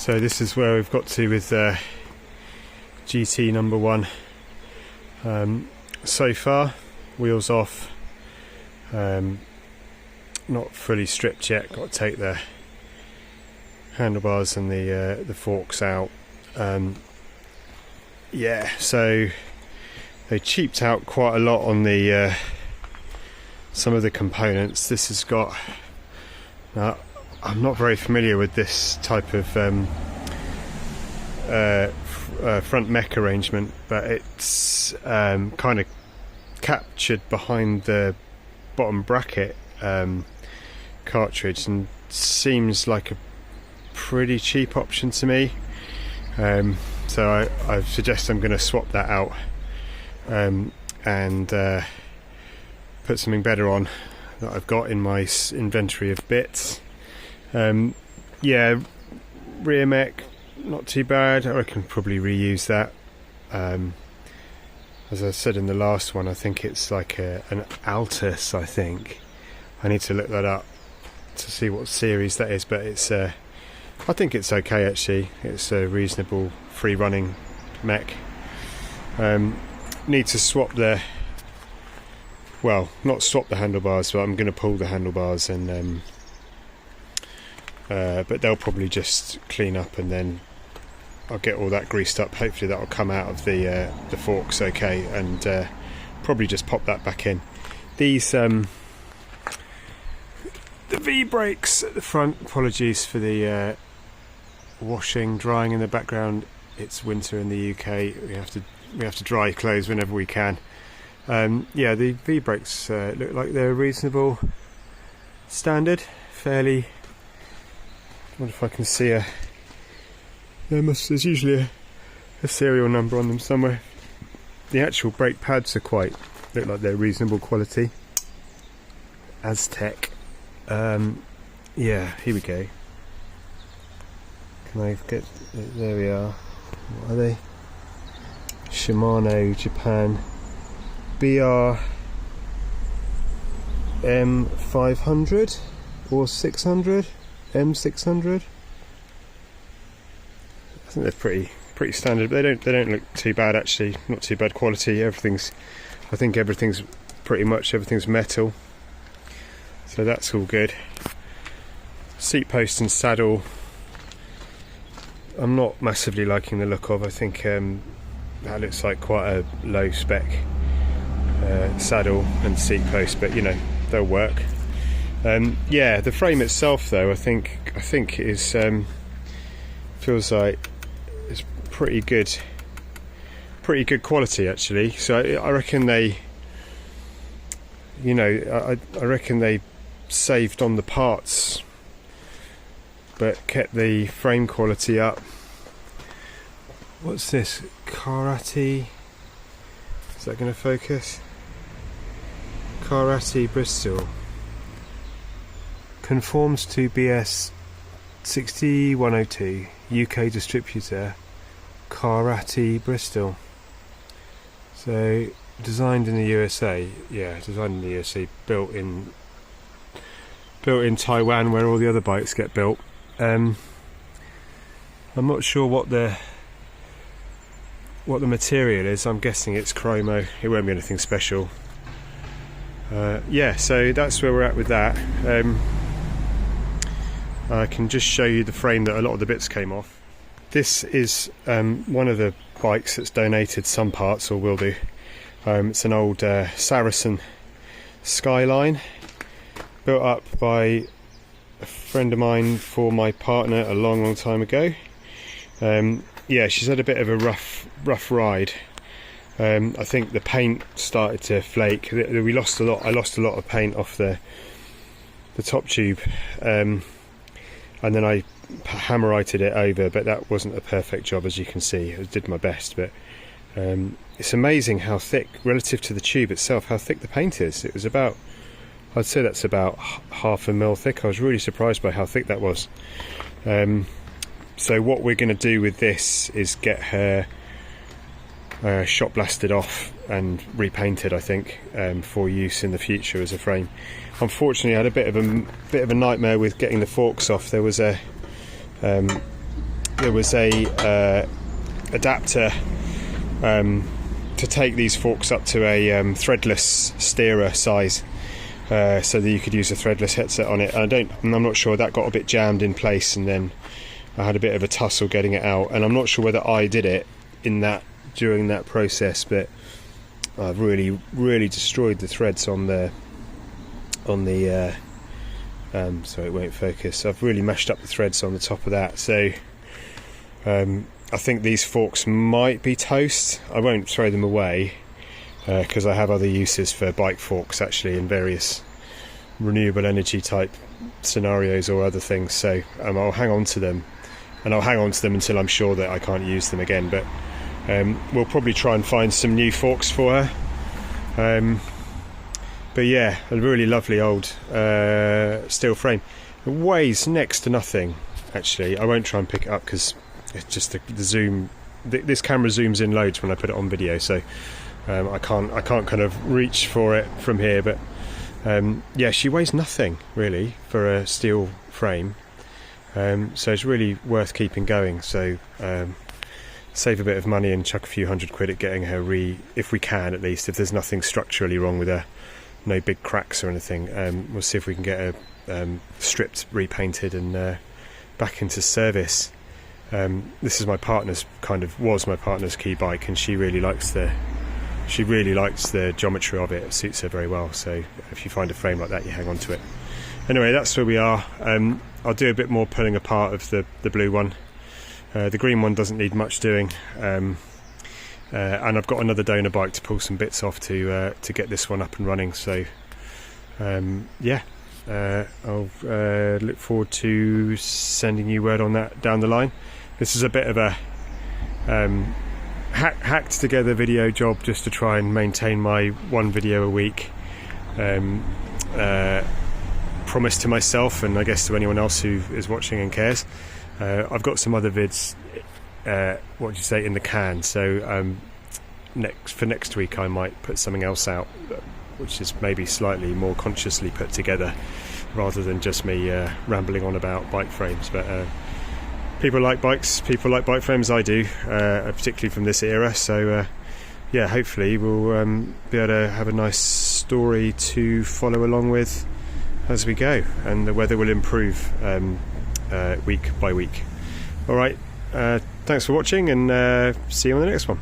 So this is where we've got to with GT number 1. So far, wheels off, not fully stripped yet, got to take the handlebars and the forks out. Yeah, so they cheaped out quite a lot on the some of the components. This has got, I'm not very familiar with this type of front mech arrangement, but it's kind of captured behind the bottom bracket cartridge, and seems like a pretty cheap option to me. So I suggest I'm going to swap that out and put something better on that I've got in my inventory of bits. Yeah, rear mech, not too bad. I can probably reuse that. As I said in the last one, I think it's like an Altus, I think. I need to look that up to see what series that is, but it's I think it's okay actually. It's a reasonable free running mech. Need to swap not swap the handlebars, but I'm going to pull the handlebars, and but they'll probably just clean up, and then I'll get all that greased up. Hopefully that will come out of the forks okay, and probably just pop that back in. These the V-brakes at the front, apologies for the washing, drying in the background. It's winter in the UK. We have to dry clothes whenever we can. Yeah, the V-brakes look like they're reasonable standard, fairly. I wonder if I can see there's usually a serial number on them somewhere. The actual brake pads look like they're reasonable quality. Aztec. Yeah, here we go. Can I get, there we are. What are they? Shimano Japan BR M500 or 600, M600. I think they're pretty standard, but they don't look too bad actually. Not too bad quality. I think everything's pretty much metal, so that's all good. Seat post and saddle, I'm not massively liking the look of. I think that looks like quite a low spec saddle and seat post, but you know, they'll work. Yeah, the frame itself though, I think is feels like it's pretty good quality actually. So I reckon they, you know, I reckon they saved on the parts but kept the frame quality up. What's this? Karate? Is that going to focus? Karate Bristol. Conforms to BS 6102. UK distributor. Karate Bristol. So designed in the USA. Yeah, designed in the USA. Built in Taiwan, where all the other bikes get built. I'm not sure what the material is. I'm guessing it's chromo. It won't be anything special. Yeah, so that's where we're at with that. I can just show you the frame that a lot of the bits came off. This is one of the bikes that's donated some parts, or will do. It's an old Saracen Skyline, built up by a friend of mine for my partner a long time ago. Yeah, she's had a bit of a rough ride. I think the paint started to flake. We lost a lot. I lost a lot of paint off the top tube, and then I hammerited it over, but that wasn't a perfect job, as you can see. I did my best, but it's amazing how thick, relative to the tube itself, how thick the paint is. It was about, I'd say that's about 0.5 mil thick. I was really surprised by how thick that was. So what we're going to do with this is get her shot blasted off and repainted, I think, for use in the future as a frame. Unfortunately, I had a bit of a nightmare with getting the forks off. There was a there was a adapter to take these forks up to a threadless steerer size, so that you could use a threadless headset on it. I'm not sure, that got a bit jammed in place, and then I had a bit of a tussle getting it out, and I'm not sure whether I did it during that process, but I've really destroyed the threads on the so it won't focus. I've really mashed up the threads on the top of that, so I think these forks might be toast. I won't throw them away, because I have other uses for bike forks actually in various renewable energy type scenarios or other things, so I'll hang on to them, and I'll hang on to them until I'm sure that I can't use them again. But we'll probably try and find some new forks for her. But yeah, a really lovely old steel frame. It weighs next to nothing actually. I won't try and pick it up because it's just the zoom. This camera zooms in loads when I put it on video, so I can't kind of reach for it from here. But yeah, she weighs nothing really for a steel frame, so it's really worth keeping going. So save a bit of money and chuck a few £100 at getting her if we can, at least, if there's nothing structurally wrong with her, no big cracks or anything. We'll see if we can get her stripped, repainted, and back into service. This is my partner's was my partner's key bike, and she really likes the geometry of it. It suits her very well, so if you find a frame like that, you hang on to it. Anyway, that's where we are. I'll do a bit more pulling apart of the blue one. The green one doesn't need much doing, and I've got another donor bike to pull some bits off to get this one up and running. So yeah, I'll look forward to sending you word on that down the line. This is a bit of a hacked together video job just to try and maintain my one video a week promise to myself, and I guess to anyone else who is watching and cares. I've got some other vids in the can, so for next week I might put something else out which is maybe slightly more consciously put together rather than just me rambling on about bike frames. But people like bikes, people like bike frames, I do, particularly from this era. So yeah, hopefully we'll be able to have a nice story to follow along with as we go, and the weather will improve week by week. Alright, thanks for watching, and see you on the next one.